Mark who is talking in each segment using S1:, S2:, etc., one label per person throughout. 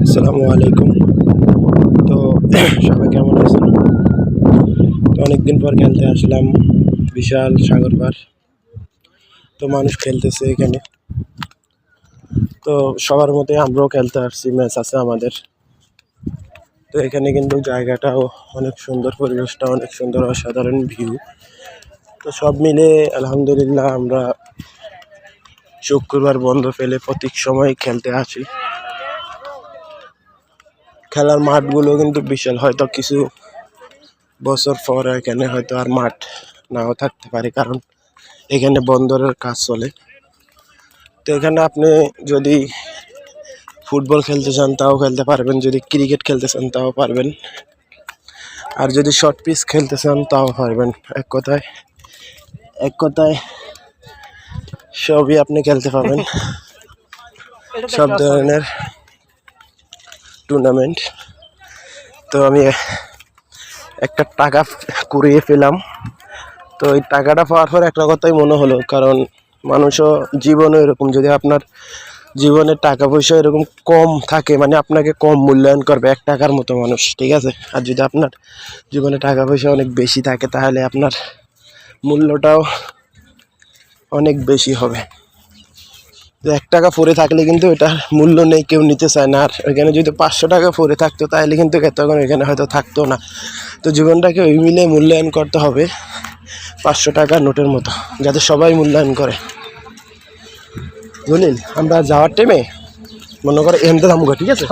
S1: আসসালামু আলাইকুম। তো সবাই কেমন আছেন? তো অনেকদিন পর খেলতে আসলাম বিশাল সাগর পার। তো মানুষ খেলতেছে এখানে। তো সবার মতে আমরাও খেলতে আসছি, ম্যাচ আছে আমাদের। তো এখানে কিন্তু জায়গাটাও অনেক সুন্দর, পরিবেশটা অনেক সুন্দর, অসাধারণ ভিউ। তো সব মিলে আলহামদুলিল্লাহ আমরা শুক্রবার বন্ধ পেলে প্রত্যেক সময় খেলতে আসি। খেলার মাঠগুলো কিন্তু বিশাল, হয়তো কিছু বছর পর এখানে হয়তো আর মাঠ নাও থাকতে পারে, কারণ এখানে বন্দরের কাজ চলে। তো এখানে আপনি যদি ফুটবল খেলতে চান তাও খেলতে পারবেন, যদি ক্রিকেট খেলতে চান তাও পারবেন, আর যদি শর্ট পিচ খেলতে চান তাও পারবেন। এক কথায় সবই আপনি খেলতে পাবেন, সব ধরনের টুর্নামেন্ট। তো আমি একটা টাকা কুড়িয়ে পেলাম। তো এই টাকাটা পাওয়ার পর একটা কথাই মনে হলো, কারণ মানুষও জীবনও এরকম, যদি আপনার জীবনে টাকা পয়সা এরকম কম থাকে, মানে আপনাকে কম মূল্যায়ন করবে এক টাকার মতো মানুষ, ঠিক আছে? আর যদি আপনার জীবনে টাকা পয়সা অনেক বেশি থাকে, তাহলে আপনার মূল্যটাও অনেক বেশি হবে। তো 1 টাকা পড়ে থাকলে কিন্তু এটা মূল্য নেই, কেউ নিতে চায় না। আর এখানে যদি 500 টাকা পড়ে থাকতো তাহলে কিন্তু তখন এখানে হয়তো থাকতো না। তো জীবনটাকে ওই মিলে মূল্যায়ন করতে হবে 500 টাকার নোটের মতো, যাতে সবাই মূল্যায়ন করে। বুঝলেন? আমরা যাওয়ার টাইমে মনে করে এমতে থামবো, ঠিক আছে?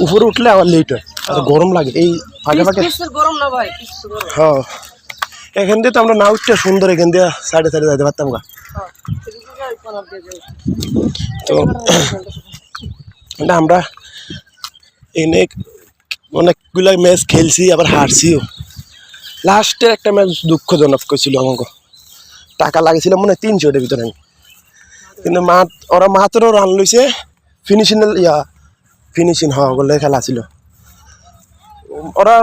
S1: উপরে উঠলে আবার লেট হয়, আর গরম লাগে এই ফাঁকে ফাঁকে। হ্যাঁ, এখান দিয়ে তো আমরা না উঠতে সুন্দর, এখান দিয়ে সাইডে সাইডে যাইতে পারতাম গা। তো আমরা এনে অনেকগুলা ম্যাচ খেলছি, আবার হারছিও। লাস্টের একটা ম্যাচ দুঃখজনক ছিল, আমাকে টাকা লাগেছিল মনে হয় 300 ভিতরে, কিন্তু ওরা মাত্র রান লইছে ফিনিশিং হওয়া বলে খেলা ছিল। ওরা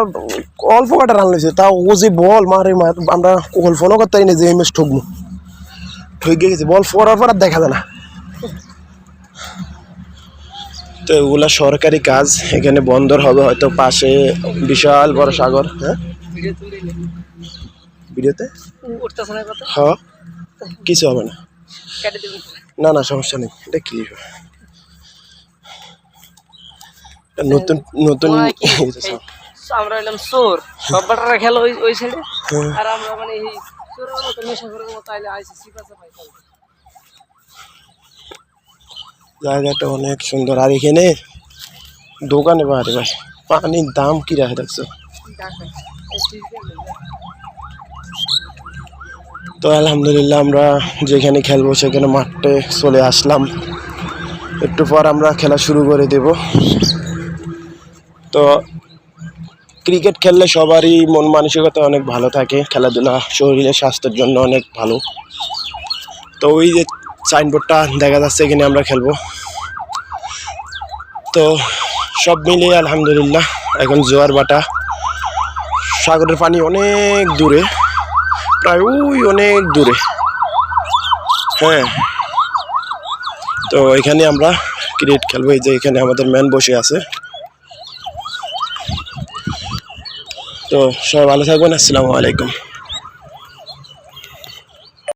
S1: অল্প কটা রান লইছে, তাও ও যে বল মারে, আমরা কল্পনা করতে পারি না যে এই ম্যাচ ঠকবো। ঠকে গেছে, বল পড়ার পর আর দেখা যায় না। তো এগুলা সরকারি কাজ, এখানে বন্দর হবে হয়তো, পাশে বিশাল বড় সাগর। হ্যাঁ, ভিডিওতে হ্যাঁ, কিছু হবে না, না না সমস্যা নেই। এটা কি নতুন নতুন
S2: আমরা এলাম চোর, সব বাটারা খেলো ওই সাইডে, আর আমরা মানে এই চোরের মতো নেশা করার মতো আইলে আইসি সিপাসা পাই।
S1: জায়গাটা অনেক সুন্দর। আর এখানে দোকানে বাড়ি ভাই, পানির দাম কি রাখে দেখছো? তো আলহামদুলিল্লাহ আমরা যেখানে খেলবো সেখানে মাঠে চলে আসলাম। একটু পর আমরা খেলা শুরু করে দেব। তো ক্রিকেট খেললে সবারই মন মানসিকতা অনেক ভালো থাকে, খেলাধুলা শরীরের স্বাস্থ্যের জন্য অনেক ভালো। তো ওই যে সাইনবোর্ডটা দেখা যাচ্ছে, এখানে আমরা খেলবো। তো সব মিলিয়ে আলহামদুলিল্লাহ এখন জোয়ার বাটা, সাগরের পানি অনেক দূরে, প্রায় ওই অনেক দূরে। হ্যাঁ, তো এখানে আমরা ক্রিকেট খেলবো। এই যে এখানে আমাদের ম্যান বসে আছে। তো সবাই ভালো থাকবেন, আসসালামু আলাইকুম।